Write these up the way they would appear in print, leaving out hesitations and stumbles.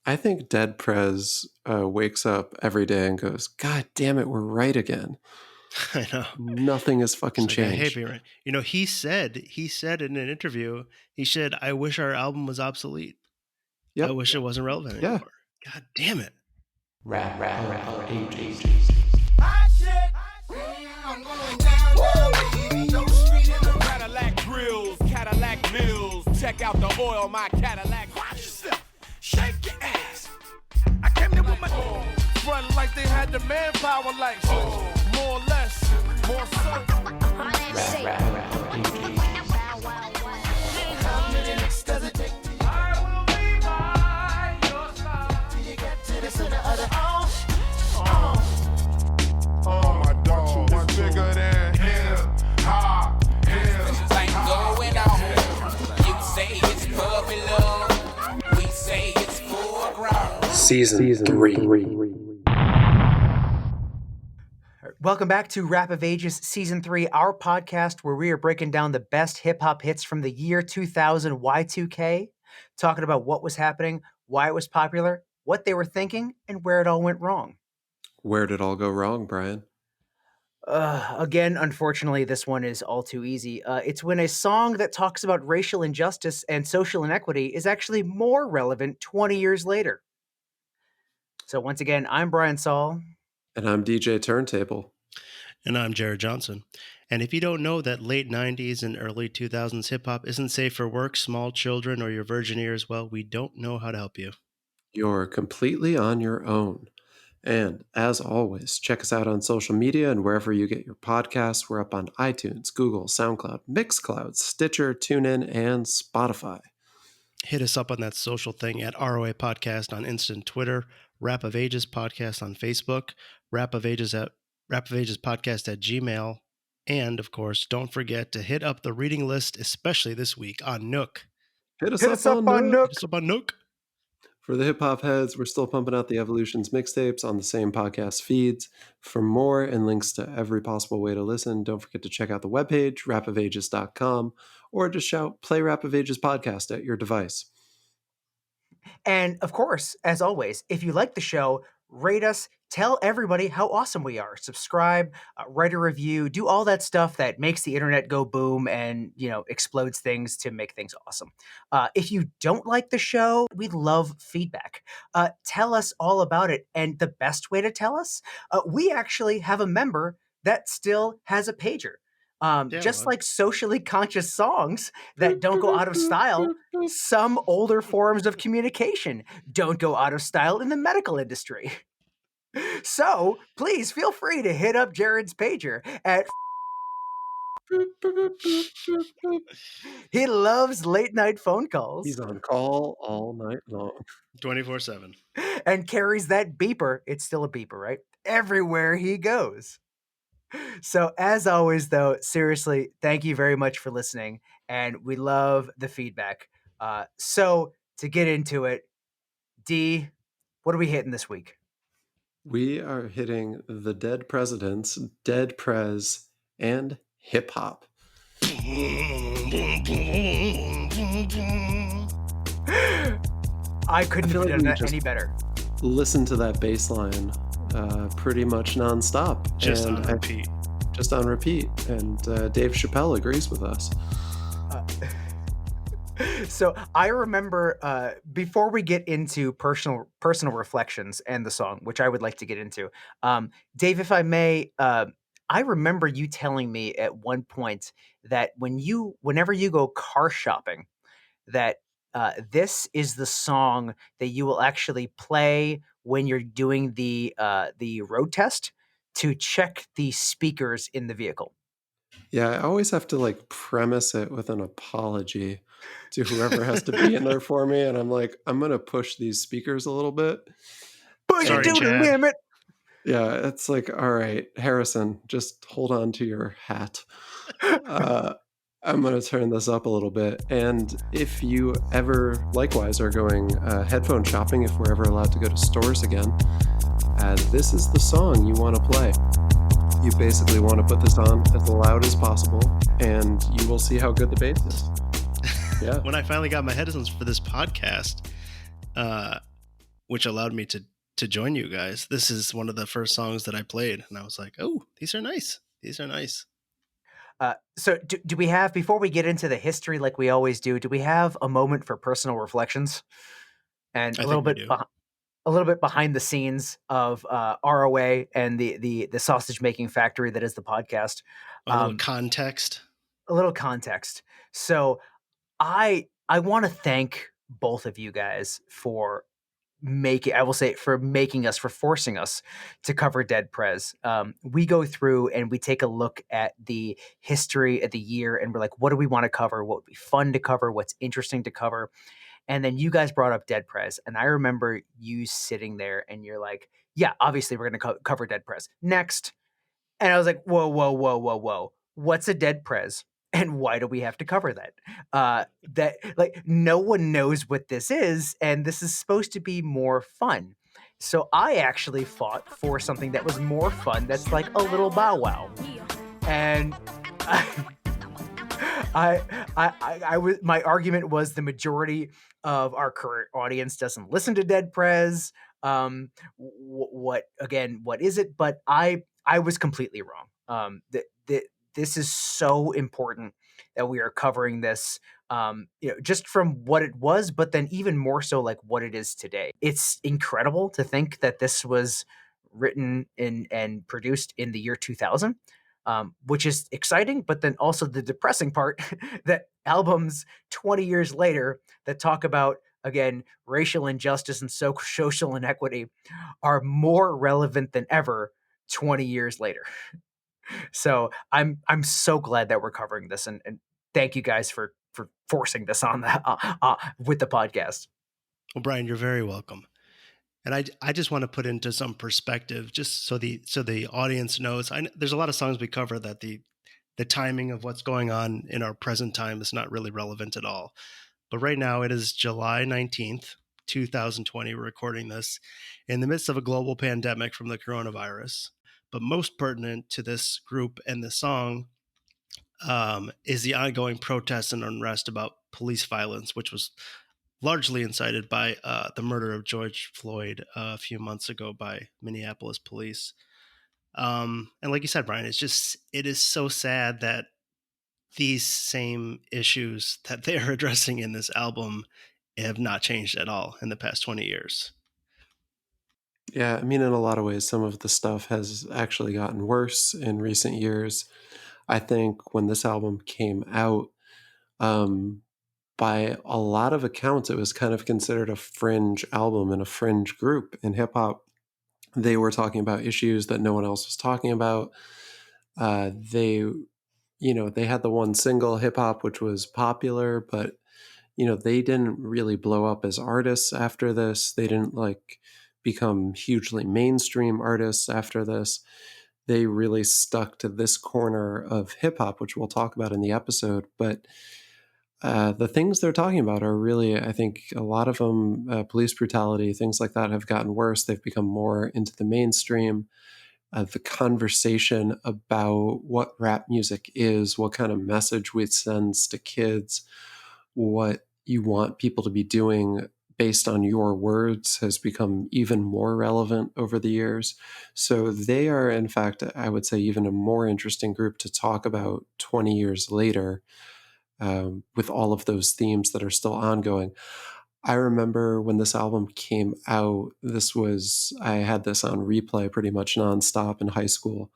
I think Dead Prez wakes up every day and goes, God damn it, we're right again. I know. Nothing has fucking It's like, I hate changed. being right. He said in an interview, he said, I wish our album was obsolete. I Yep. wish it wasn't relevant Yeah. anymore. God damn it. Rap of ages. I'm going down now, baby. Don't street in the Cadillac grills, Cadillac mills. Check out the oil, my Cadillac. Watch yourself, shake your ass. I came there with my run like they had the manpower like more or less, more so. How many licks does it take? I will be by your side till you get to the center of the Oh my dog, it's bigger than hip hop. Like going on. You say it's puppy love. We say it's full grown. Season 3. Welcome back to Rap of Ages Season 3, our podcast where we are breaking down the best hip-hop hits from the year 2000 Y2K, talking about what was happening, why it was popular, what they were thinking, and where it all went wrong. Where did it all go wrong, Brian? Again, unfortunately, this one is all too easy. It's when a song that talks about racial injustice and social inequity is actually more relevant 20 years later. So once again, I'm Brian Saul. And I'm DJ Turntable. And I'm Jared Johnson. And if you don't know that late 90s and early 2000s hip-hop isn't safe for work, small children, or your virgin ears, well, we don't know how to help you. You're completely on your own. And as always, check us out on social media and wherever you get your podcasts. We're up on iTunes, Google, SoundCloud, Mixcloud, Stitcher, TuneIn, and Spotify. Hit us up on that social thing at ROA Podcast on Instant Twitter, Rap of Ages Podcast on Facebook, Rap of Ages Podcast at Gmail, and of course, don't forget to hit up the reading list, especially this week on Nook. Hit us up on Nook. Hit us up on Nook. For the hip hop heads, we're still pumping out the Evolutions mixtapes on the same podcast feeds. For more and links to every possible way to listen, don't forget to check out the webpage, rapofages.com, or just shout play Rap of Ages podcast at your device. And of course, as always, if you like the show, rate us, tell everybody how awesome we are. Subscribe, write a review, do all that stuff that makes the internet go boom and, explodes things to make things awesome. If you don't like the show, we love feedback. Tell us all about it. And the best way to tell us, we actually have a member that still has a pager. Just like socially conscious songs that don't go out of style, some older forms of communication don't go out of style in the medical industry. So please feel free to hit up Jared's pager at he loves late night phone calls. He's on call all night long. 24/7. And carries that beeper, it's still a beeper, right? Everywhere he goes. So as always, though, seriously, thank you very much for listening. And we love the feedback. So to get into it, D, what are we hitting this week? We are hitting the Dead Presidents, Dead Prez, and hip hop. I couldn't have done that any better. Listen to that bass line pretty much nonstop. Just on repeat. Just on repeat. And Dave Chappelle agrees with us. So I remember before we get into personal reflections and the song, which I would like to get into, Dave, if I may, I remember you telling me at one point that whenever you go car shopping, that this is the song that you will actually play when you're doing the road test to check the speakers in the vehicle. Yeah, I always have to premise it with an apology to whoever has to be in there for me, and I'm like, I'm gonna push these speakers a little bit. Push it to the limit. Yeah, it's like, all right, Harrison, just hold on to your hat. I'm going to turn this up a little bit. And if you ever, likewise, are going headphone shopping, if we're ever allowed to go to stores again, this is the song you want to play. You basically want to put this on as loud as possible, and you will see how good the bass is. Yeah. When I finally got my headphones for this podcast, which allowed me to join you guys. This is one of the first songs that I played, and I was like, "Oh, these are nice. These are nice." So do we have, before we get into the history like we always do we have a moment for personal reflections and I think we do. a little bit behind the scenes of ROA and the sausage making factory that is the podcast? A little Um, context. a little context. So I want to thank both of you guys for making us, for forcing us to cover Dead Prez. We go through and we take a look at the history of the year and we're like, what do we want to cover? What would be fun to cover? What's interesting to cover? And then you guys brought up Dead Prez. And I remember you sitting there and you're like, yeah, obviously we're going to cover Dead Prez next. And I was like, whoa, whoa, whoa, whoa, whoa. What's a Dead Prez? And why do we have to cover that? That, like, no one knows what this is, and this is supposed to be more fun. So I actually fought for something that was more fun. That's like a little bow wow, and I was, my argument was the majority of our current audience doesn't listen to Dead Prez. What again? What is it? But I was completely wrong. This is so important that we are covering this. Just from what it was, but then even more so like what it is today. It's incredible to think that this was written in and produced in the year 2000, which is exciting, but then also the depressing part that albums 20 years later that talk about, again, racial injustice and social inequity are more relevant than ever 20 years later. So I'm so glad that we're covering this, and thank you guys for forcing this on the with the podcast. Well, Brian, you're very welcome. And I just want to put into some perspective, just so the audience knows. There's a lot of songs we cover that the timing of what's going on in our present time is not really relevant at all. But right now it is July 19th, 2020. We're recording this in the midst of a global pandemic from the coronavirus. But most pertinent to this group and the song is the ongoing protests and unrest about police violence, which was largely incited by the murder of George Floyd a few months ago by Minneapolis police. And like you said, Brian, it is so sad that these same issues that they are addressing in this album have not changed at all in the past 20 years. Yeah, I mean, in a lot of ways, some of the stuff has actually gotten worse in recent years. I think when this album came out, um, by a lot of accounts, it was kind of considered a fringe album and a fringe group in hip hop. They were talking about issues that no one else was talking about. They had the one single, Hip Hop, which was popular, but they didn't really blow up as artists after this. They didn't like become hugely mainstream artists after this. They really stuck to this corner of hip hop, which we'll talk about in the episode. But the things they're talking about are really, I think, a lot of them, police brutality, things like that, have gotten worse. They've become more into the mainstream. The conversation about what rap music is, what kind of message it sends to kids, what you want people to be doing based on your words has become even more relevant over the years. So they are, in fact, I would say, even a more interesting group to talk about 20 years later, with all of those themes that are still ongoing. I remember when this album came out, I had this on replay pretty much nonstop in high school.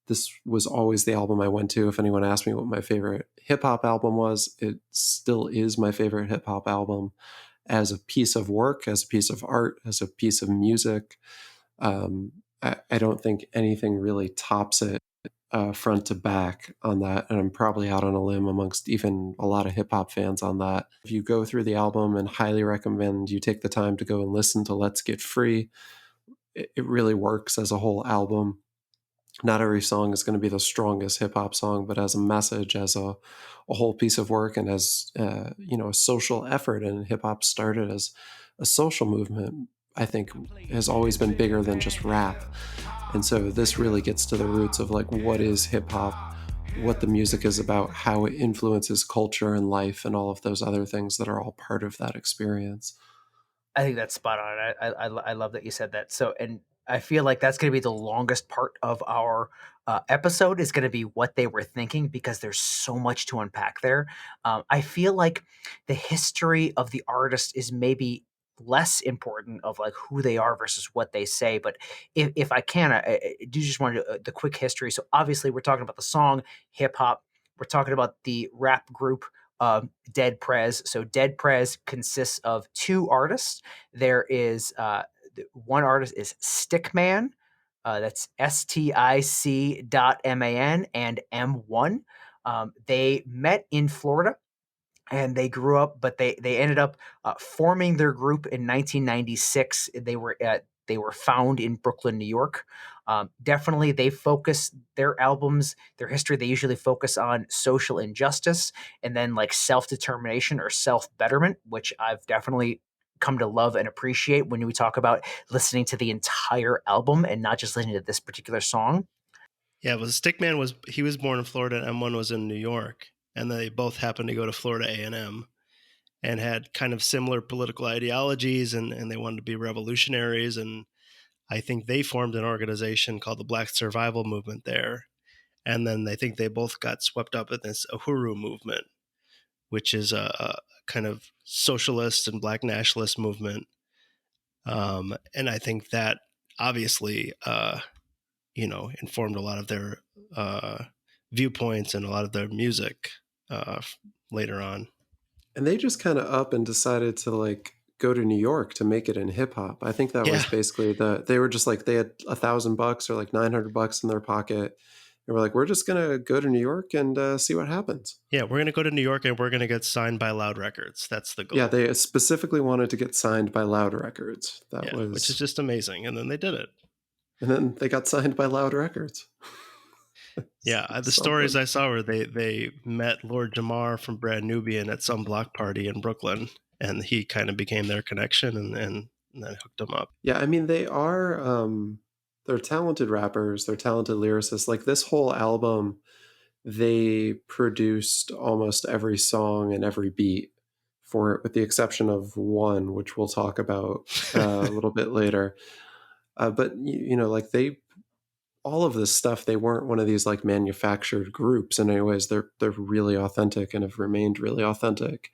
This was always the album I went to. If anyone asked me what my favorite hip hop album was, it still is my favorite hip hop album as a piece of work, as a piece of art, as a piece of music. I don't think anything really tops it, front to back on that. And I'm probably out on a limb amongst even a lot of hip hop fans on that. If you go through the album, and highly recommend you take the time to go and listen to Let's Get Free, it really works as a whole album. Not every song is going to be the strongest hip hop song, but as a message, as a whole piece of work, and as a social effort. And hip hop started as a social movement, I think, has always been bigger than just rap. And so this really gets to the roots of like, what is hip hop, what the music is about, how it influences culture and life, and all of those other things that are all part of that experience. I think that's spot on. I love that you said that. So, and I feel like that's going to be the longest part of our episode is going to be what they were thinking because there's so much to unpack there. I feel like the history of the artist is maybe less important of like who they are versus what they say. But if I can, I do just want to do the quick history. So obviously we're talking about the song hip hop. We're talking about the rap group Dead Prez. So Dead Prez consists of two artists. There is one artist is Stickman. That's STIC.MAN and M1. They met in Florida and they grew up, but they ended up forming their group in 1996. They were found in Brooklyn, New York. Definitely, they focus their albums, their history. They usually focus on social injustice and then like self determination or self betterment, which I've definitely come to love and appreciate when we talk about listening to the entire album and not just listening to this particular song. Yeah, well, Stickman was born in Florida and M1 was in New York, and they both happened to go to Florida A&M and had kind of similar political ideologies, and they wanted to be revolutionaries. And I think they formed an organization called the Black Survival Movement there. And then I think they both got swept up in this Uhuru movement, which is a kind of socialist and black nationalist movement. And I think that obviously, informed a lot of their uh, viewpoints and a lot of their music uh, later on. And they just kind of up and decided to like go to New York to make it in hip hop. I think that Yeah, was basically they were just like they had $1,000 or like 900 bucks in their pocket. They were like, we're just gonna go to New York and see what happens. yeah, we're gonna go to New York and we're gonna get signed by Loud Records. That's the Yeah, goal. they specifically wanted to get signed by Loud Records. That Yeah, which is was, just amazing. And then they did it. and then they got signed by Loud Records. Yeah, the stories Something. I saw were they met Lord Jamar from Brand Nubian at some block party in Brooklyn, and he kind of became their connection, and then hooked them up. Yeah, I mean they are they're talented rappers, they're talented lyricists. Like this whole album, they produced almost every song and every beat for it, with the exception of one, which we'll talk about a little bit later. But you know, like they all of this stuff, they weren't one of these like manufactured groups in any ways. They're really authentic and have remained really authentic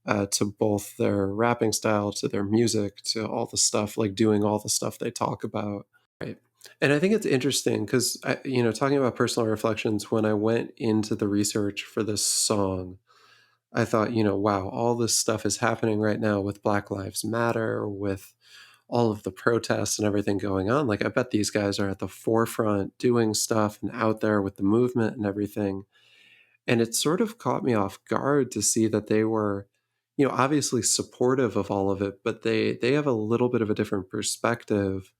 to both their rapping style, to their music, to all the stuff, like doing all the stuff they talk about. Right. And I think it's interesting because, you know, talking about personal reflections, when I went into the research for this song, I thought, you know, wow, all this stuff is happening right now with Black Lives Matter, with all of the protests and everything going on. Like, I bet these guys are at the forefront doing stuff and out there with the movement and everything. And it sort of caught me off guard to see that they were, you know, obviously supportive of all of it, but they have a little bit of a different perspective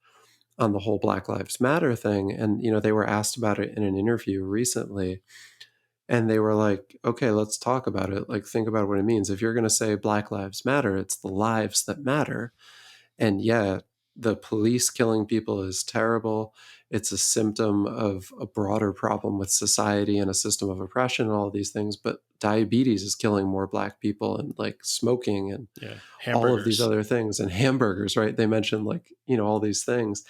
on the whole Black Lives Matter thing. And, you know, they were asked about it in an interview recently. And they were like, okay, let's talk about it. Like, think about what it means. If you're going to say Black Lives Matter, it's the lives that matter. And yeah, the police killing people is terrible. It's a symptom of a broader problem with society and a system of oppression and all of these things. But diabetes is killing more Black people, and like smoking and Yeah, all of these hamburgers. other things, and hamburgers, right? They mentioned like, you know, all these things.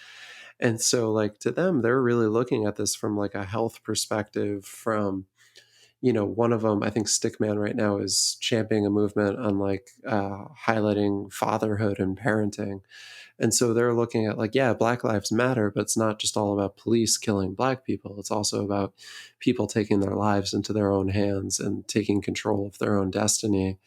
And so like to them, they're really looking at this from like a health perspective, from, you know, one of them, I think Stickman right now is championing a movement on like highlighting fatherhood and parenting. And so they're looking at like, yeah, Black Lives Matter, but it's not just all about police killing Black people. It's also about people taking their lives into their own hands and taking control of their own destiny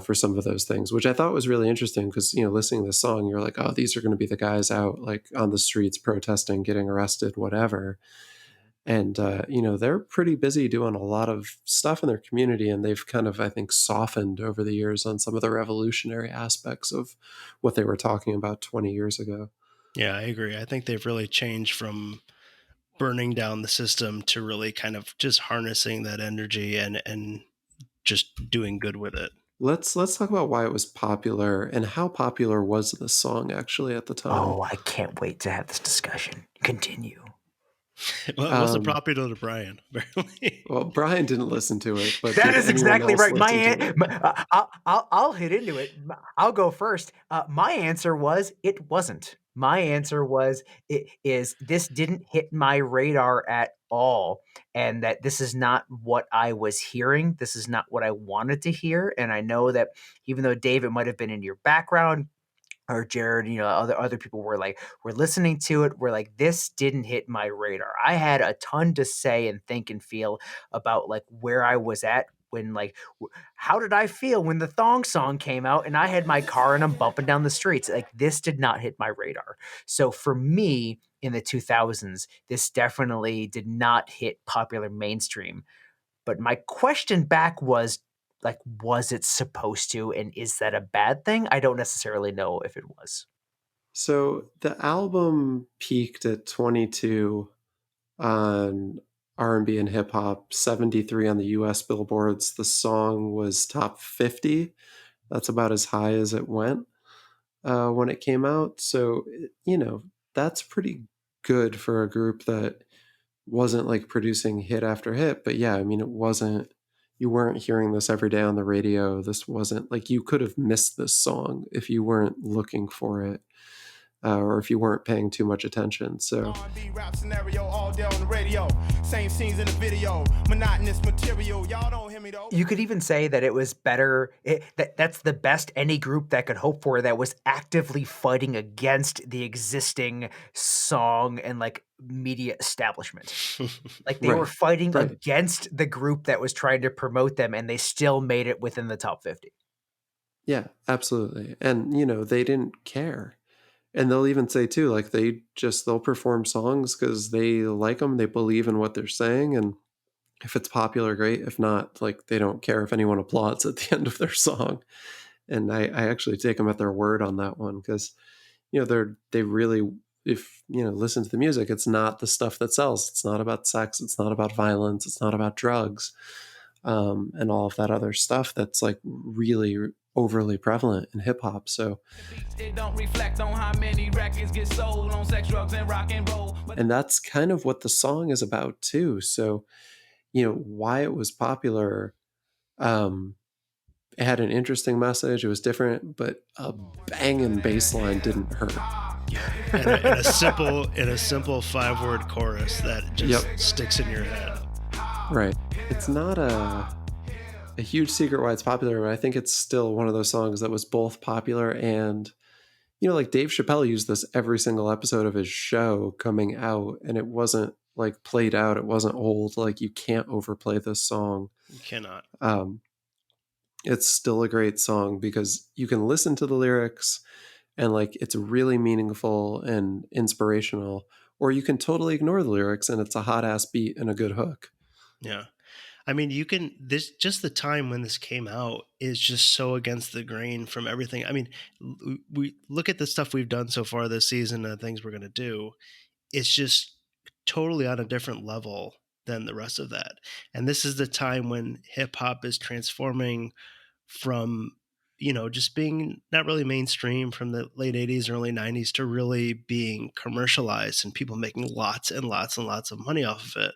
for some of those things, which I thought was really interesting because, you know, listening to the song, you're like, oh, these are going to be the guys out like on the streets protesting, getting arrested, whatever. And, you know, they're pretty busy doing a lot of stuff in their community. And they've kind of, I think, softened over the years on some of the revolutionary aspects of what they were talking about 20 years ago. Yeah, I agree. I think they've really changed from burning down the system to really kind of just harnessing that energy and just doing good with it. Let's talk about why it was popular and how popular was the song actually at the time. Oh, I can't wait to have this discussion. Continue. Well, it wasn't Um, popular to Brian, apparently. well, Brian didn't listen to it, but That did is anyone exactly else right. listen to it? I'll hit into it. I'll go first. My answer was it wasn't. My answer was it is this didn't hit my radar at all, and that this is not what I was hearing. This is not what I wanted to hear. And I know that even though Dave, it might have been in your background, or Jared, other people were listening to it. We're like, this didn't hit my radar. I had a ton to say and think and feel about like where I was at when how did I feel when the thong song came out and I had my car and I'm bumping down the streets. Like this did not hit my radar. So for me in the 2000s, this definitely did not hit popular mainstream. But my question back was like, was it supposed to? And is that a bad thing? I don't necessarily know if it was. So the album peaked at 22 on R&B and hip hop, 73 on the US billboards. The song was top 50. That's about as high as it went when it came out. So, that's pretty good for a group that wasn't like producing hit after hit. But yeah, I mean, you weren't hearing this every day on the radio. This wasn't like you could have missed this song if you weren't looking for it. Or if you weren't paying too much attention. So R&B rap scenario all day on the radio. Same scenes in the video. Monotonous material. Y'all don't hear me though. You could even say that it was better. That's the best any group that could hope for that was actively fighting against the existing song and like media establishment. Like they were right, fighting right. against the group that was trying to promote them, and they still made it within the top 50. Yeah, absolutely. And they didn't care. And they'll even say too, like they'll perform songs because they like them, they believe in what they're saying, and if it's popular, great. If not, like they don't care if anyone applauds at the end of their song. And I actually take them at their word on that one because they really, if listen to the music, it's not the stuff that sells. It's not about sex. It's not about violence. It's not about drugs, and all of that other stuff that's like really overly prevalent in hip hop. So It don't reflect on how many records get sold on sex, drugs, and rock and roll. and that's kind of what the song is about too. So why it was popular, it had an interesting message. It was different, but a banging bass line didn't hurt. And a simple 5-word chorus that just sticks in your head. Right. It's not a huge secret why it's popular, but I think it's still one of those songs that was both popular and, like Dave Chappelle used this every single episode of his show coming out, and it wasn't like played out. It wasn't old. Like you can't overplay this song. You cannot. It's still a great song because you can listen to the lyrics and like it's really meaningful and inspirational, or you can totally ignore the lyrics and it's a hot ass beat and a good hook. Yeah. I mean, just the time when this came out is just so against the grain from everything. I mean, we look at the stuff we've done so far this season and the things we're going to do. It's just totally on a different level than the rest of that. And this is the time when hip hop is transforming from, just being not really mainstream from the late 80s, early 90s to really being commercialized and people making lots and lots and lots of money off of it.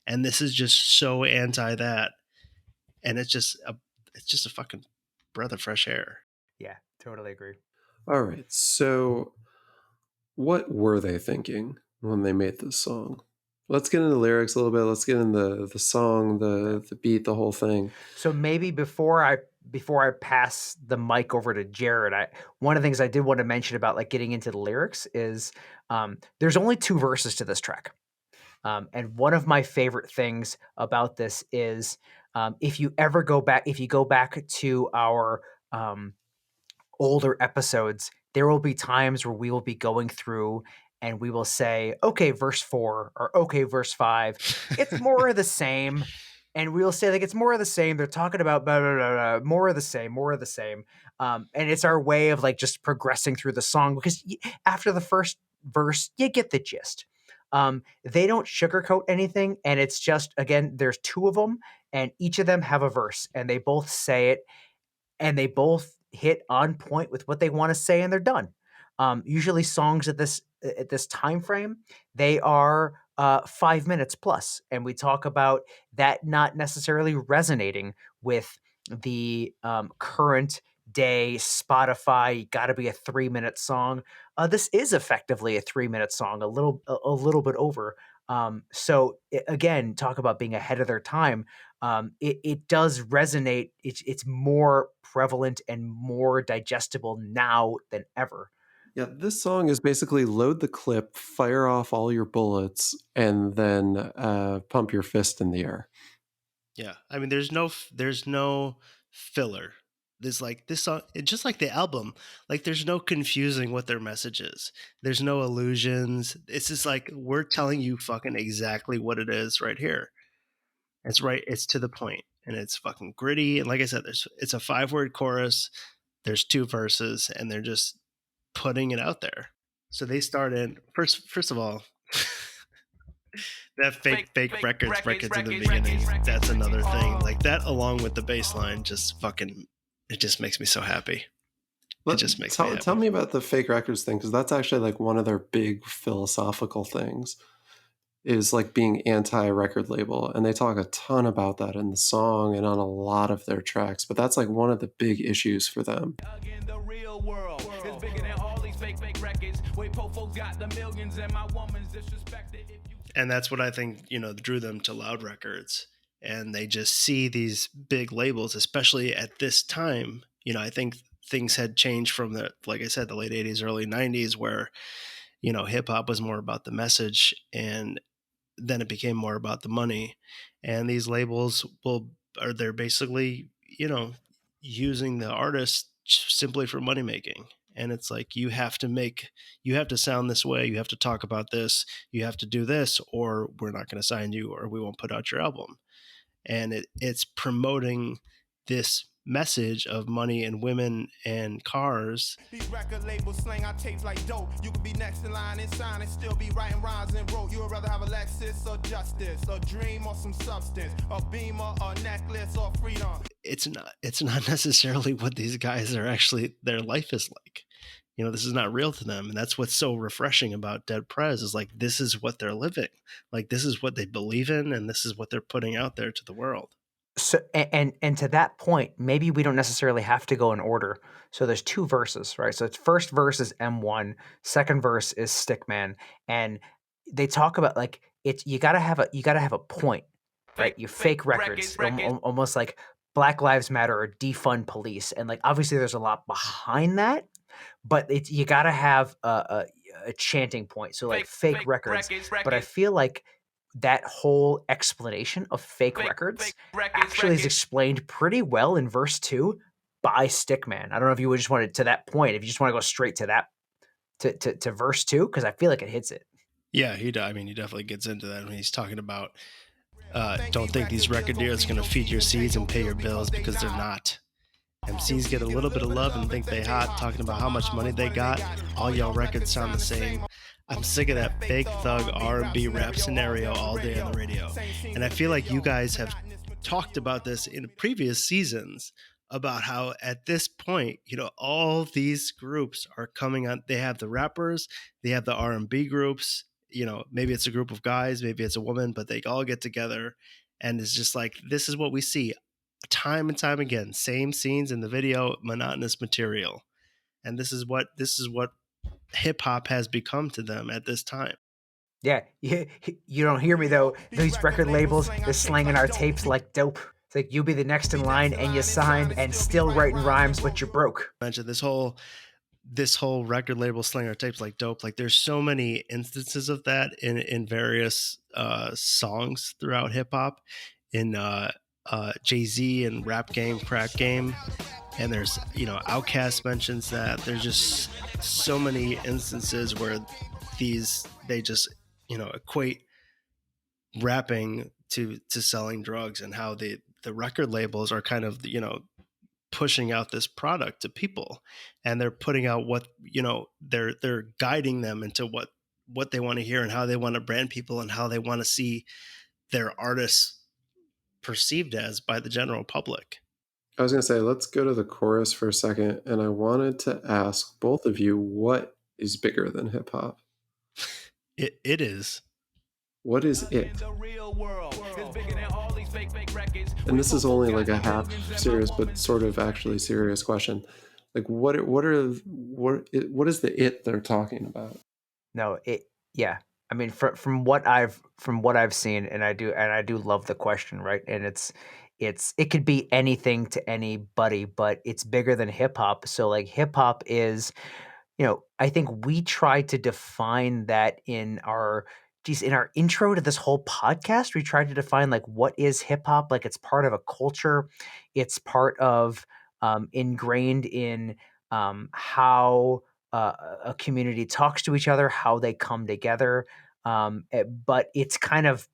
And this is just so anti that. And it's just a fucking breath of fresh air. Yeah, totally agree. All right. So what were they thinking when they made this song? Let's get into the lyrics a little bit. Let's get into the song, the beat, the whole thing. So maybe before I pass the mic over to Jared, one of the things I did want to mention about like getting into the lyrics is there's only 2 verses to this track. And one of my favorite things about this is if you go back to our older episodes, there will be times where we will be going through and we will say, okay, verse 4 or okay, verse 5. It's more of the same. And we'll say like it's more of the same. They're talking about blah, blah, blah, blah, more of the same, more of the same. And it's our way of like just progressing through the song because after the first verse, you get the gist. They don't sugarcoat anything, and it's just again, there's 2 of them, and each of them have a verse, and they both say it, and they both hit on point with what they want to say, and they're done. Usually, songs at this time frame, they are 5 minutes plus, and we talk about that not necessarily resonating with the current day Spotify. Got to be a 3 minute song. This is effectively a 3 minute song, a little bit over. Again, talk about being ahead of their time. It does resonate. It's more prevalent and more digestible now than ever. Yeah, this song is basically load the clip, fire off all your bullets, and then pump your fist in the air. Yeah, I mean, there's no filler. There's like this song, just like the album. Like, there's no confusing what their message is. There's no illusions. It's just like we're telling you fucking exactly what it is right here. It's right. It's to the point, and it's fucking gritty. And like I said, it's a 5-word chorus. There's 2 verses, and they're just putting it out there. So they started first of all. That fake records in the beginning, that's another thing. Like that, along with the bass line, just fucking, it just makes me so happy. It just makes me happy. Tell me about the fake records thing, because that's actually like one of their big philosophical things, is like being anti-record label, and they talk a ton about that in the song and on a lot of their tracks, but that's like one of the big issues for them. In the real world, it's bigger than all these fake records. Wait, po folks got the millions, and my woman's disrespected. And that's what I think, drew them to Loud Records. And they just see these big labels, especially at this time. I think things had changed from like I said, the late 80s, early 90s, where, hip hop was more about the message, and then it became more about the money. And these labels they're basically, using the artist simply for money making. And it's like, you have to sound this way, you have to talk about this, you have to do this, or we're not going to sign you, or we won't put out your album. And it's promoting this message of money and women and cars. These record labels slang our tapes like dope. You could be next in line and sign and still be writing rhymes and wrote. You would rather have a Lexus or justice, a dream or some substance, a beamer or necklace or freedom. It's not necessarily what these guys are actually, their life is like. This is not real to them. And that's what's so refreshing about Dead Prez, is like, this is what they're living. Like, this is what they believe in, and this is what they're putting out there to the world. So and to that point, maybe we don't necessarily have to go in order. So there's 2 verses, right? So it's first verse is M1, second verse is Stickman, and they talk about like you gotta have a point, right? You fake records, almost like Black Lives Matter or defund police, and like obviously there's a lot behind that, but you gotta have a chanting point. So like fake records, but I feel like that whole explanation of fake records actually is explained pretty well in verse 2 by Stickman. I don't know if you would just want to that point, if you just want to go straight to that to verse 2, because I feel like it hits it. Yeah, he definitely gets into that when he's talking about don't think these record deals are going to feed your seeds and pay your bills, because they're not. MCs get a little bit of love and think they hot, talking about how much money they got. All y'all records sound the same. I'm sick of that fake thug R&B rap scenario all day on the radio. And I feel like you guys have talked about this in previous seasons, about how at this point, all these groups are coming on. They have the rappers, they have the R&B groups, maybe it's a group of guys, maybe it's a woman, but they all get together. And it's just like, this is what we see time and time again. Same scenes in the video, monotonous material. And this is what hip hop has become to them at this time. Yeah, you don't hear me though. These record labels, they're slanging our tapes like dope. It's like, you be the next in line and you signed and still writing rhymes, but you're broke. Mentioned this whole record label slang our tapes like dope. Like, there's so many instances of that in various songs throughout hip hop, in Jay-Z and Rap Game, Crack Game. And there's, Outkast mentions that. There's just so many instances where they just, equate rapping to selling drugs, and how the record labels are kind of, pushing out this product to people, and they're putting out what, they're guiding them into what they want to hear, and how they want to brand people, and how they want to see their artists perceived as by the general public. I was going to say, let's go to the chorus for a second, and I wanted to ask both of you, what is bigger than hip hop? It is. what is it? The real world is bigger than all these fake records. And this is only like a half serious, but sort of actually serious question. Like, what is the it they're talking about? No, yeah. I mean, from what I've seen, and I do love the question, right? And it could be anything to anybody, but it's bigger than hip hop. So like hip hop is, I think we tried to define that in our intro to this whole podcast. We tried to define like what is hip hop. Like it's part of a culture. It's part of ingrained in how a community talks to each other, how they come together. But it's kind of,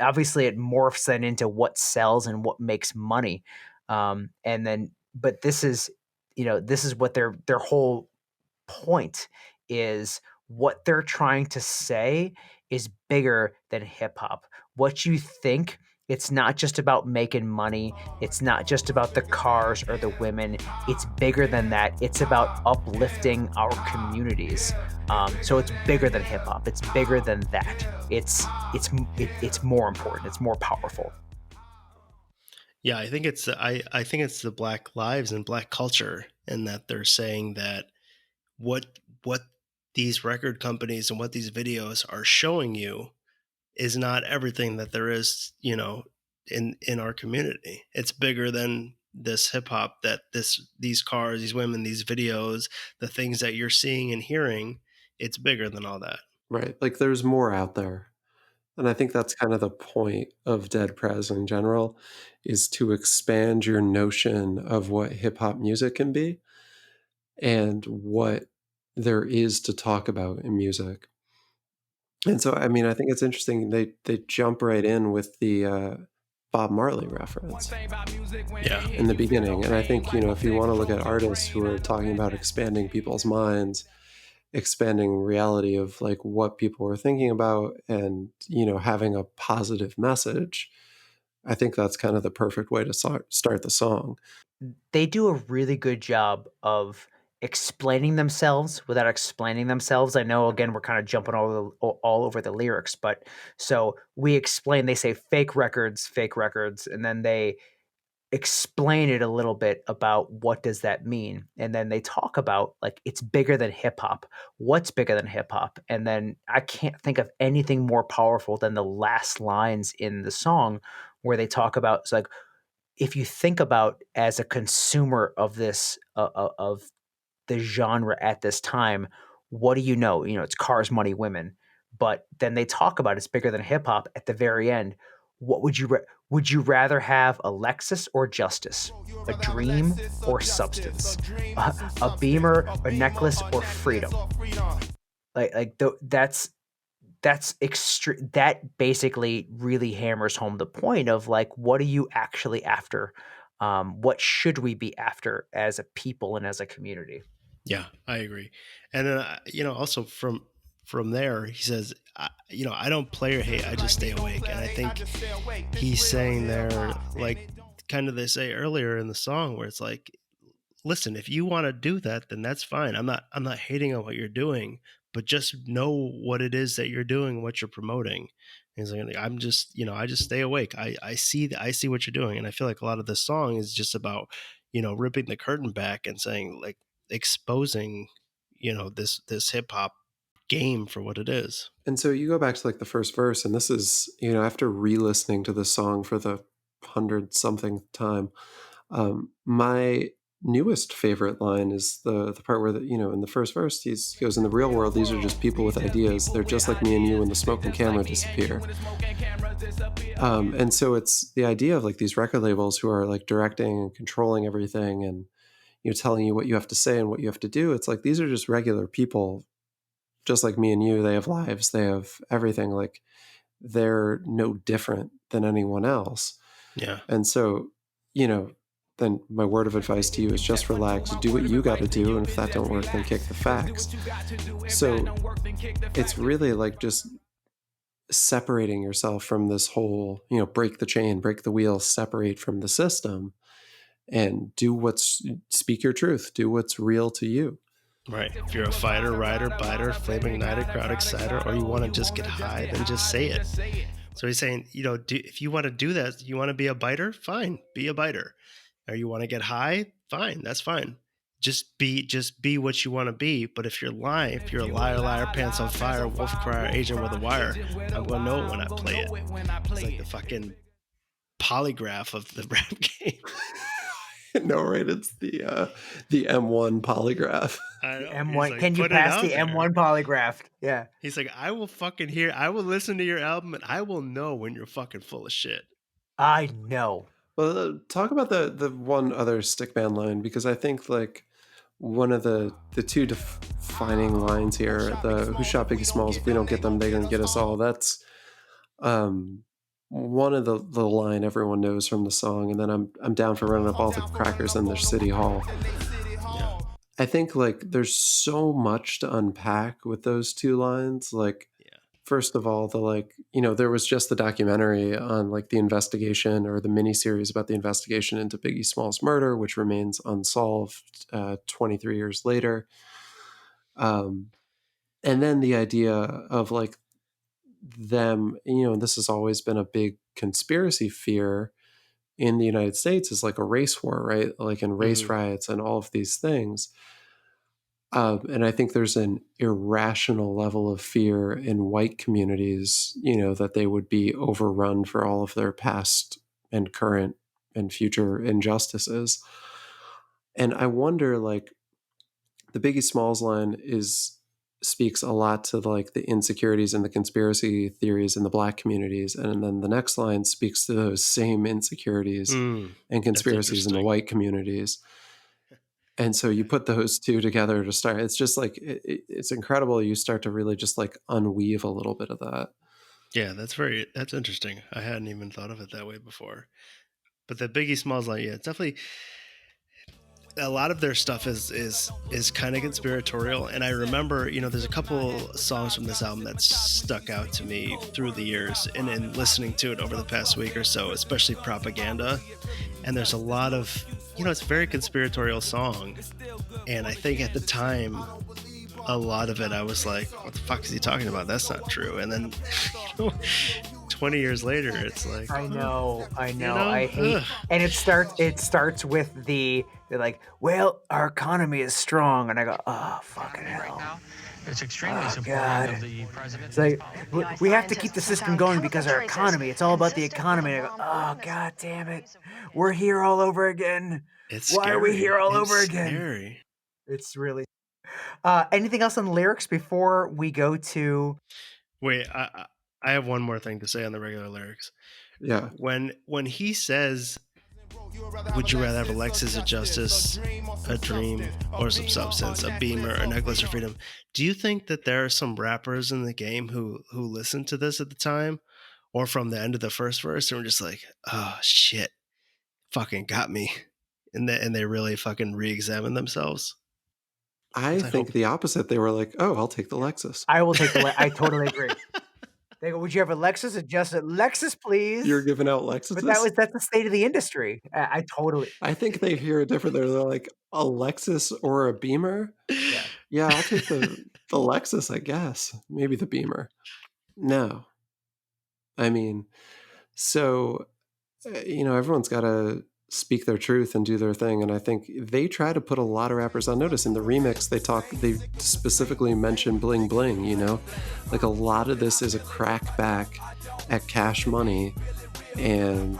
obviously it morphs then into what sells and what makes money. And then, but this is what their whole point is. What they're trying to say is bigger than hip hop. What you think, it's not just about making money. It's not just about the cars or the women. It's bigger than that. It's about uplifting our communities. So it's bigger than hip hop. It's bigger than that. It's more important. It's more powerful. Yeah, I think it's the Black lives and Black culture, and that they're saying that what these record companies and what these videos are showing you is not everything that there is, in our community. It's bigger than this hip hop, that these cars, these women, these videos, the things that you're seeing and hearing, it's bigger than all that. Right. Like there's more out there. And I think that's kind of the point of Dead Prez in general, is to expand your notion of what hip hop music can be and what there is to talk about in music. And so, I mean, I think it's interesting. They jump right in with the Bob Marley reference Yeah. in the beginning. And I think, if you want to look at artists who are talking about expanding people's minds, expanding reality of like what people were thinking about, and, having a positive message, I think that's kind of the perfect way to start the song. They do a really good job of explaining themselves without explaining themselves. I know, again, we're kind of jumping all over the lyrics, but so they say fake records, and then they explain it a little bit about what does that mean, and then they talk about like it's bigger than hip hop. What's bigger than hip hop? And then I can't think of anything more powerful than the last lines in the song where they talk about, it's like, if you think about as a consumer of this of the genre at this time, what do you know? It's cars, money, women. But then they talk about it's bigger than hip hop at the very end. What would you rather have, a Lexus or justice, a dream or substance, a beamer, a necklace, or freedom? That's extreme. That basically really hammers home the point of like, what are you actually after? What should we be after as a people and as a community? Yeah, I agree. And then, also from there, he says, I don't play or hate, I just stay awake. And I think he's saying there, like, kind of they say earlier in the song, where it's like, listen, if you want to do that, then that's fine. I'm not hating on what you're doing, but just know what it is that you're doing, what you're promoting. And he's like, I just stay awake. I see what you're doing. And I feel like a lot of this song is just about, ripping the curtain back and saying, like, exposing, this hip hop game for what it is. And so you go back to like the first verse, and this is, after re-listening to the song for the 100 something time, my newest favorite line is the part where in the first verse he goes, in the real world these are just people with ideas, they're just like me and you when the smoke and camera disappear. And so it's the idea of like these record labels who are like directing and controlling everything, and telling you what you have to say and what you have to do. It's like these are just regular people just like me and you. They have lives, they have everything. Like they're no different than anyone else. Yeah. And so, then my word of advice to you is just relax, do what you got to do, and if that don't work, then kick the facts. So it's really like just separating yourself from this whole, break the chain, break the wheel, separate from the system, and speak your truth, do what's real to you. Right. If you're a fighter, rider, biter, flame ignited, crowd exciter, or you want to just get high, then just say it. So he's saying, if you want to do that, you want to be a biter, fine, be a biter. Or you want to get high, fine, that's fine. Just be what you want to be. But if you're lying, if you're a liar, liar, pants on fire, wolf crier, agent with a wire, I'm gonna know it when I play it. It's like the fucking polygraph of the rap game. No, right? It's the M1 polygraph. I know. M1. He's like, Can you put it pass out the there. M1 polygraph? Yeah. He's like, I will listen to your album and I will know when you're fucking full of shit. I know. Well, talk about the one other stickman line, because I think like one of the two defining lines here, the "Who shot Biggie Smalls? If we don't get them, they're gonna get us all." That's one of the line everyone knows from the song. And then I'm down for running up all the crackers in their city hall. Yeah. I think like there's so much to unpack with those two lines. Like, Yeah. first of all, there was just the documentary on like the investigation, or the miniseries about the investigation into Biggie Smalls' murder, which remains unsolved 23 years later. And then the idea of like them, this has always been a big conspiracy fear in the United States, is like a race war, right? Like in race riots and all of these things. And I think there's an irrational level of fear in white communities, that they would be overrun for all of their past and current and future injustices. And I wonder, like, the Biggie Smalls line speaks a lot to like the insecurities and the conspiracy theories in the black communities, and then the next line speaks to those same insecurities and conspiracies in the white communities. And so you put those two together to start. It's just like it's incredible. You start to really just like unweave a little bit of that. Yeah, that's interesting. I hadn't even thought of it that way before. But the Biggie Smalls line, yeah, it's definitely a lot of their stuff is kind of conspiratorial. And I remember, there's a couple songs from this album that stuck out to me through the years, and in listening to it over the past week or so, especially Propaganda. And there's a lot of, it's a very conspiratorial song. And I think at the time, a lot of it, I was like, what the fuck is he talking about? That's not true. And then 20 years later, it's like, I know. I hate, ugh. and it starts with they're like, well, our economy is strong, and I go, oh, fucking hell. It's extremely supportive God. of the president. It's like, we have to keep the system going because our economy, it's all about the economy. And I go, oh, God damn it. We're here all over again. It's Why scary. are we here all It's over again? Scary. It's really. Anything else on the lyrics before we go to? Wait, I have one more thing to say on the regular lyrics. Yeah. When he says, would you rather have a Lexus, a Justice, a dream, or some substance, a Beamer, a necklace, or freedom? Do you think that there are some rappers in the game who listened to this at the time, or from the end of the first verse, and were just like, oh shit, fucking got me, and they really fucking re-examine themselves? I think the opposite. They were like, oh, I'll take the Lexus. I will take the I totally agree. They go, would you have a Lexus? Just a Lexus, please. You're giving out Lexuses? But that's the state of the industry. I totally. I think they hear it different. They're like, a Lexus or a Beamer? Yeah, I'll take the Lexus, I guess. Maybe the Beamer. No. I mean, so, everyone's got to speak their truth and do their thing. And I think they try to put a lot of rappers on notice. In the remix, they specifically mention bling bling, like a lot of this is a crackback at Cash Money and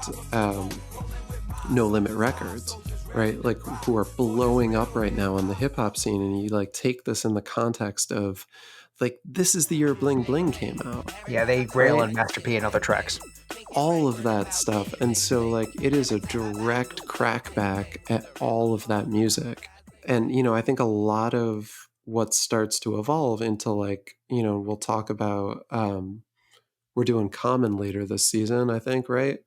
No Limit Records, right? Like, who are blowing up right now on the hip hop scene. And you like take this in the context of like, this is the year Bling Bling came out. Yeah, they rail on Master P and other tracks. All of that stuff. And so like it is a direct crackback at all of that music. And I think a lot of what starts to evolve into like, we'll talk about we're doing Common later this season, I think, right?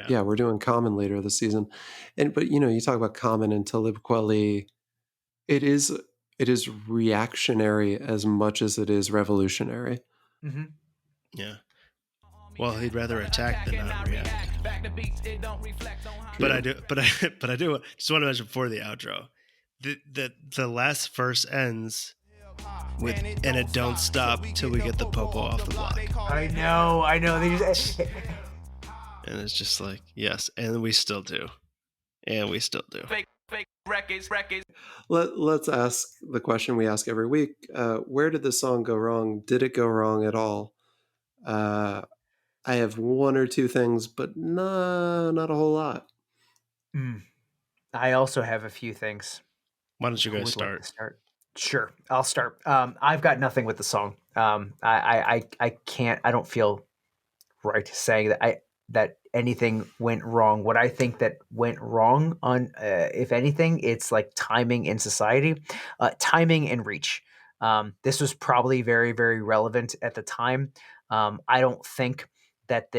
Yeah, we're doing Common later this season. But you talk about Common and Talib Kweli, it is reactionary as much as it is revolutionary. Mm-hmm. Yeah. Well, he'd rather attack than not react. But I do just want to mention before the outro, the last verse ends with "and it don't stop till we get the popo off the block," I know. They just, and it's just like, yes, and we still do, and we still do. Fake records. Let's ask the question we ask every week. Where did the song go wrong? Did it go wrong at all? I have one or two things, but not a whole lot. I also have a few things. Why don't you Who guys would like to start? start? Sure, I'll start. I've got nothing with the song. I can't. I don't feel right saying that anything went wrong. What I think that went wrong on, if anything, it's like timing in society, timing and reach. This was probably very, very relevant at the time. I don't think that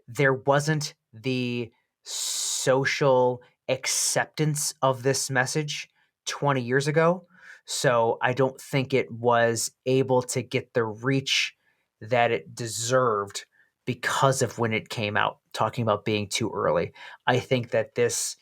there wasn't the social acceptance of this message 20 years ago. So I don't think it was able to get the reach that it deserved because of when it came out, talking about being too early. I think that this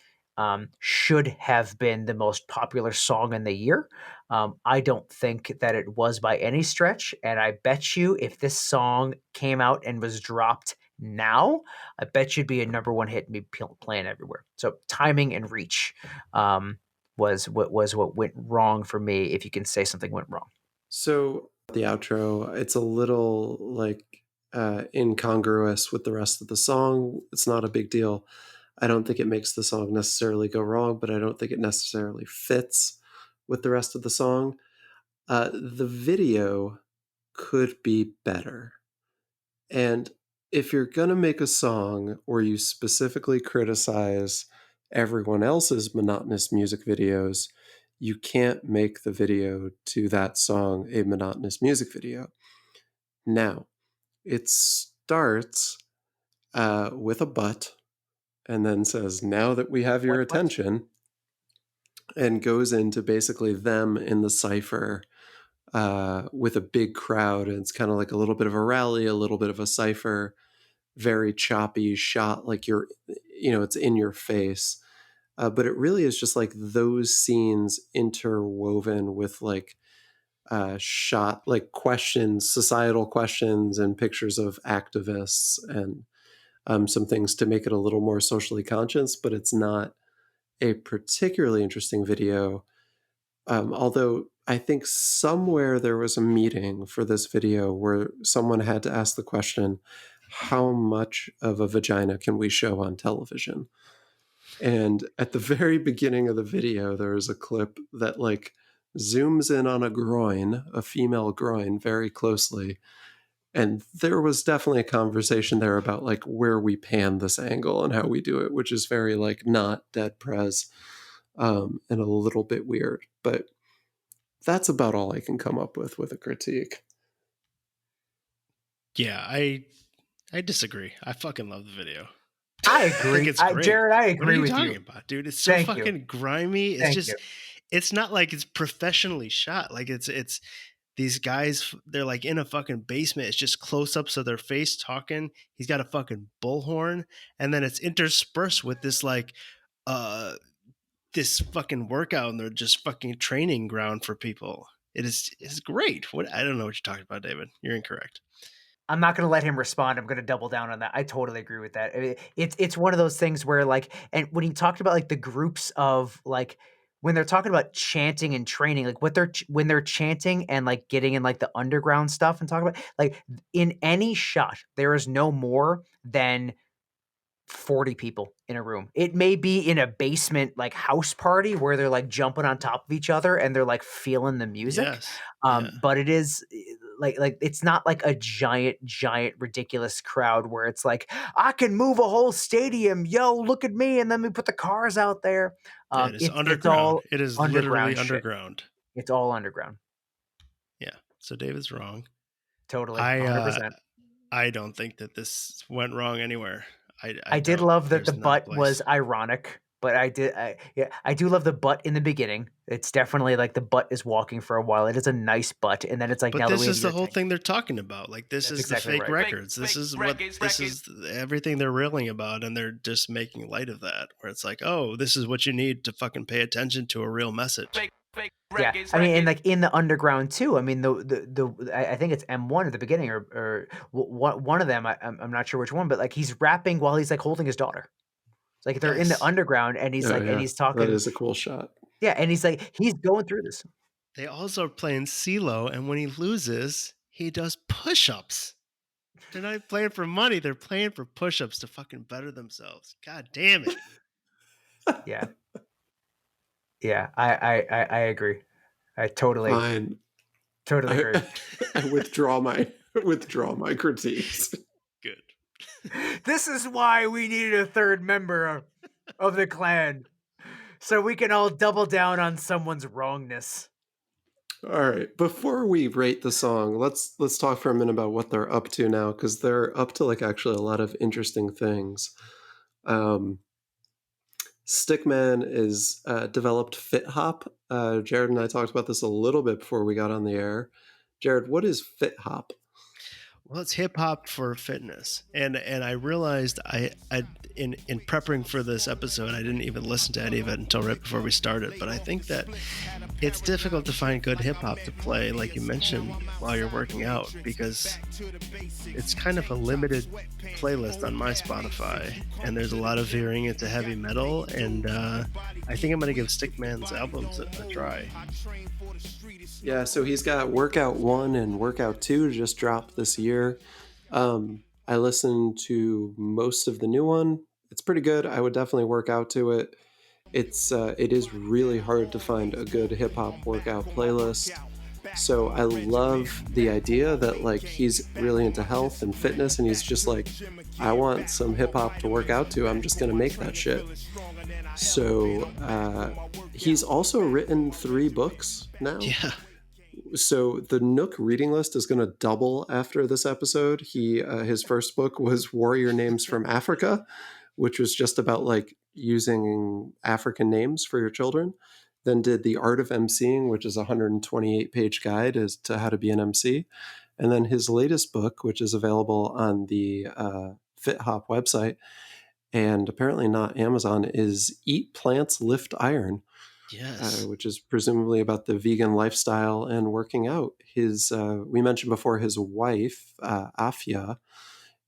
should have been the most popular song in the year. I don't think that it was by any stretch. And I bet you if this song came out and was dropped now, I bet you'd be a number one hit and be playing everywhere. So timing and reach was what went wrong for me, if you can say something went wrong. So the outro, it's a little like incongruous with the rest of the song. It's not a big deal. I don't think it makes the song necessarily go wrong, but I don't think it necessarily fits with the rest of the song. The video could be better. And if you're going to make a song where you specifically criticize everyone else's monotonous music videos, you can't make the video to that song a monotonous music video. Now, it starts with a but and then says, now that we have your What? attention, and goes into basically them in the cipher with a big crowd. And it's kind of like a little bit of a rally, a little bit of a cipher, very choppy shot, like it's in your face. But it really is just like those scenes interwoven with like shot, like questions, societal questions, and pictures of activists and some things to make it a little more socially conscious. But it's not a particularly interesting video. Although I think somewhere there was a meeting for this video where someone had to ask the question, how much of a vagina can we show on television? And at the very beginning of the video, there is a clip that like zooms in on a groin, a female groin, very closely. And there was definitely a conversation there about like where we pan this angle and how we do it, which is very like not dead Prez and a little bit weird. But that's about all I can come up with a critique. Yeah, I disagree. I fucking love the video. I I agree. think it's great. Jared, I What are agree you with talking you. about, dude? It's so Thank you. fucking grimy. It's Thank just, you. it's not like it's professionally shot. Like it's these guys, they're like in a fucking basement. It's just close ups of their face talking. He's got a fucking bullhorn, and then it's interspersed with this like, this fucking workout, and they're just fucking training ground for people. It's great. What, I don't know what you're talking about, David. You're incorrect. I'm not going to let him respond. I'm going to double down on that. I totally agree with that. It's one of those things where like, and when he talked about like the groups of like, when they're talking about chanting and training, like when they're chanting and like getting in like the underground stuff and talking about like in any shot, there is no more than 40 people in a room. It may be in a basement like house party where they're like jumping on top of each other and they're like feeling the music. Yes. Yeah. But it is like it's not like a giant ridiculous crowd where it's like I can move a whole stadium. Yo, look at me, and then we put the cars out there. It is It's underground. all It is underground literally shit. underground. It's all underground. Yeah. So David's wrong. Totally, 100%. I don't think that this went wrong anywhere. I did don't. love that There's the no butt place. was ironic, but I do love the butt in the beginning. It's definitely like the butt is walking for a while. It is a nice butt, and then it's like But now that this we have is the your whole tank. thing they're talking about. Like this That's is the exactly fake right. records. This is what this is everything they're railing about, and they're just making light of that. Where it's like, oh, this is what you need to fucking pay attention to a real message. Yeah, I mean, and like in the underground too. I mean, I think it's M1 at the beginning, or one of them. I'm not sure which one, but like he's rapping while he's like holding his daughter. It's like they're in the Yes. underground, and he's Oh, like, and yeah. he's That talking. is a cool shot. Yeah, and he's like, he's going through this. They also are playing CeeLo, and when he loses, he does push-ups. They're not playing for money; they're playing for push-ups to fucking better themselves. God damn it! Yeah, yeah, I agree. I totally Fine. agree. I withdraw my critiques. Good. This is why we needed a third member of the clan, so we can all double down on someone's wrongness. All right. Before we rate the song, let's talk for a minute about what they're up to now, because they're up to like actually a lot of interesting things. Stickman is developed FitHop. Jared and I talked about this a little bit before we got on the air. Jared, what is FitHop? Well, it's hip hop for fitness, and I realized I in prepping for this episode, I didn't even listen to any of it until right before we started. But I think that it's difficult to find good hip hop to play, like you mentioned, while you're working out, because it's kind of a limited playlist on my Spotify, and there's a lot of veering into heavy metal. And I think I'm gonna give Stickman's albums a try. Yeah, so he's got Workout 1 and Workout 2 just dropped this year. I listened to most of the new one. It's pretty good. I would definitely work out to it. It is really hard to find a good hip hop workout playlist. So I love the idea that like he's really into health and fitness, and he's just like, I want some hip hop to work out to. I'm just gonna make that shit. So he's also written 3 books now. Yeah. So the Nook reading list is going to double after this episode. His first book was Warrior Names from Africa, which was just about like using African names for your children. Then did The Art of MCing, which is a 128-page guide as to how to be an MC. And then his latest book, which is available on the FitHop website and apparently not Amazon, is Eat Plants, Lift Iron. Yes. Which is presumably about the vegan lifestyle and working out. We mentioned before, his wife, Afia,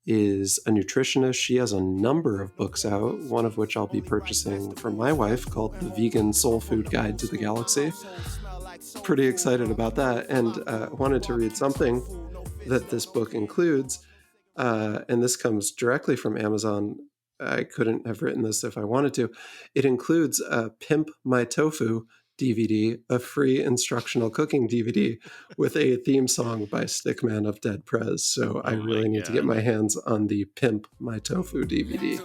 is a nutritionist. She has a number of books out, one of which I'll be purchasing for my wife, called The Vegan Soul Food Guide to the Galaxy. Pretty excited about that, and wanted to read something that this book includes, and this comes directly from Amazon. I couldn't have written this if I wanted to. It includes a Pimp My Tofu DVD, a free instructional cooking DVD with a theme song by Stickman of Dead Prez. So I really need to get my hands on the Pimp My Tofu DVD.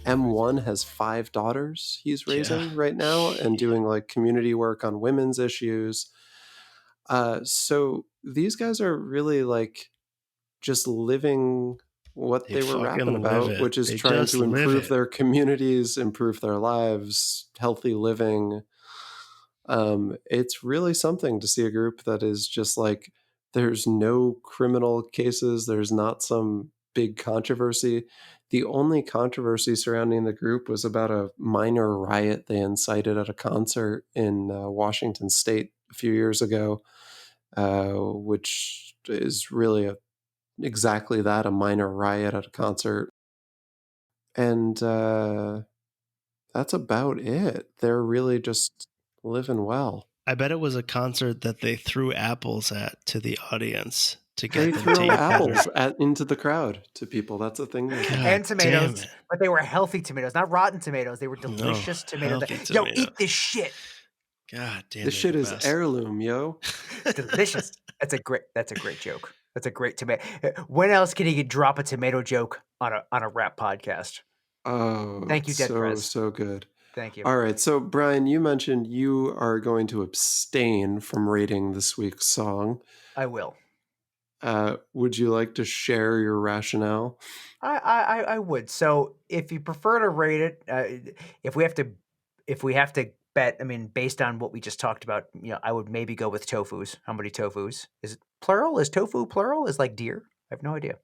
M1 has 5 daughters he's raising right now and doing like community work on women's issues. So these guys are really like just living what they were rapping about, which is trying to improve their communities, improve their lives, healthy living. It's really something to see a group that is just like, there's no criminal cases, there's not some big controversy. The only controversy surrounding the group was about a minor riot they incited at a concert in Washington State a few years ago, which is really exactly that, a minor riot at a concert. And that's about it. They're really just living well. I bet it was a concert that they threw apples at to the audience to get They them threw to eat apples better. into the crowd to people. That's a thing. And tomatoes, but they were healthy tomatoes, not rotten tomatoes. They were delicious tomatoes. Yo, eat this shit. God damn, this shit is heirloom, yo. Delicious. That's a great joke. That's a great tomato. When else can you drop a tomato joke on a rap podcast? Oh, thank you, Dead Prez. So good. Thank you. All right, so Brian, you mentioned you are going to abstain from rating this week's song. I will. Would you like to share your rationale? I would. So if you prefer to rate it, if we have to bet, I mean, based on what we just talked about, I would maybe go with tofus. How many tofus? Is it plural? Is tofu plural? Is like deer? I have no idea.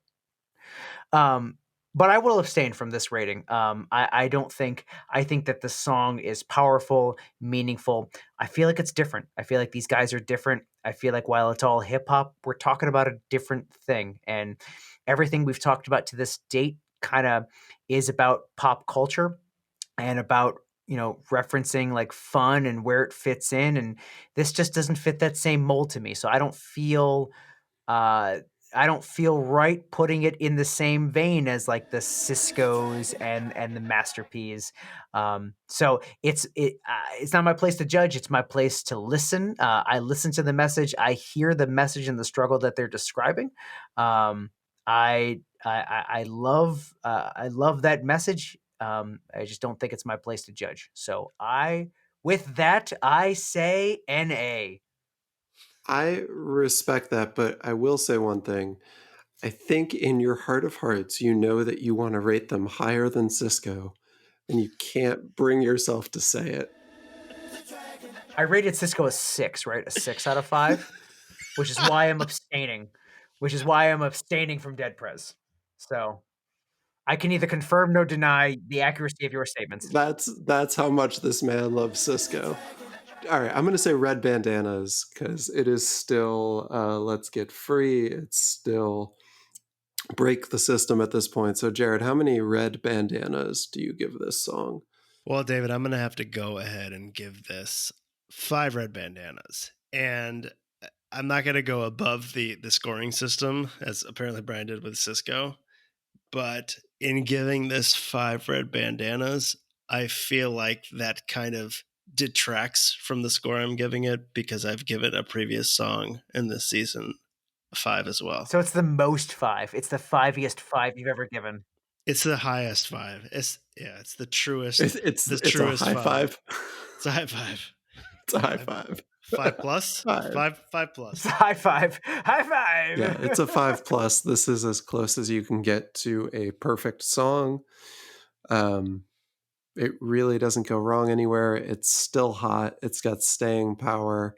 But I will abstain from this rating. I don't think I think that the song is powerful, meaningful. I feel like it's different. I feel like these guys are different. I feel like while it's all hip hop, we're talking about a different thing. And everything we've talked about to this date kind of is about pop culture and about referencing like fun and where it fits in. And this just doesn't fit that same mold to me. So uh, I don't feel right putting it in the same vein as like the Cisco's and the Master P's. So it's not my place to judge. It's my place to listen. I listen to the message. I hear the message and the struggle that they're describing. I love that message. I just don't think it's my place to judge. So with that, I say NA. I respect that, but I will say one thing. I think in your heart of hearts, you know that you want to rate them higher than Cisco, and you can't bring yourself to say it. I rated Cisco a 6, right? A 6 out of 5, which is why I'm abstaining. From Dead Prez. So I can neither confirm nor deny the accuracy of your statements. That's how much this man loves Cisco. All right, I'm going to say red bandanas because it is still let's get free. It's still break the system at this point. So, Jared, how many red bandanas do you give this song? Well, David, I'm going to have to go ahead and give this 5 red bandanas. And I'm not going to go above the scoring system, as apparently Brian did with Cisco. But in giving this 5 red bandanas, I feel like that kind of detracts from the score I'm giving it because I've given a previous song in this season a 5 as well. So it's the most 5. It's the 5-iest 5 you've ever given. It's the highest 5. It's the truest. It's the it's truest a high 5. It's a high 5. It's a high 5. 5 plus? 5 plus. It's a high 5. High 5. Yeah, it's a 5 plus. This is as close as you can get to a perfect song. It really doesn't go wrong anywhere. It's still hot. It's got staying power.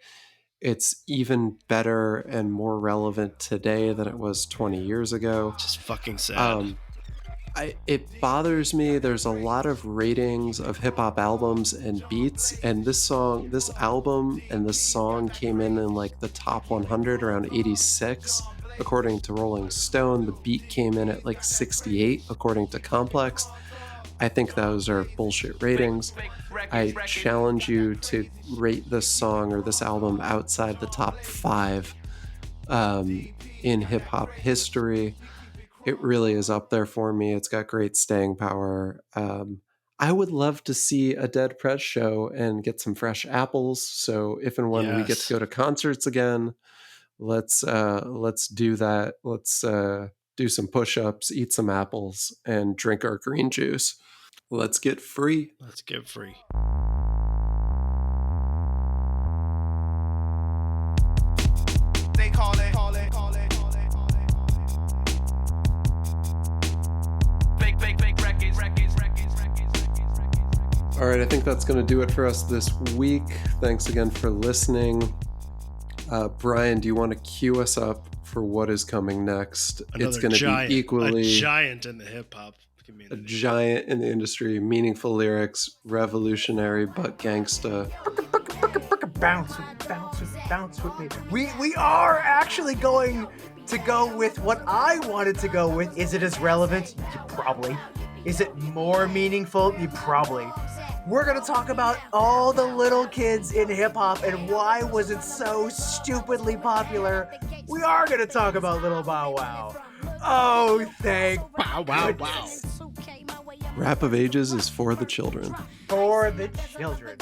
It's even better and more relevant today than it was 20 years ago. Just fucking sad. It bothers me. There's a lot of ratings of hip hop albums and beats, and this album and this song came in like the top 100 around 86, according to Rolling Stone. The beat came in at like 68, according to Complex. I think those are bullshit ratings. I challenge you to rate this song or this album outside the top 5 in hip hop history. It really is up there for me. It's got great staying power. I would love to see a Dead Prez show and get some fresh apples. So if and when we get to go to concerts again, let's do that. Let's do some push-ups, eat some apples, and drink our green juice. Let's get free. Let's get free. They call it. Fake records. All right, I think that's going to do it for us this week. Thanks again for listening. Brian, do you want to cue us up for what is coming next? It's going to be equally a giant in the hip hop community. A giant in the industry, meaningful lyrics, revolutionary but gangsta. Bounce with me. We are actually going to go with what I wanted to go with. Is it as relevant? Probably. Is it more meaningful? Probably. We're going to talk about all the little kids in hip-hop and why was it so stupidly popular. We are going to talk about Little Bow Wow. Oh, thank Bow Wow Wow. Rap of Ages is for the children. For the children.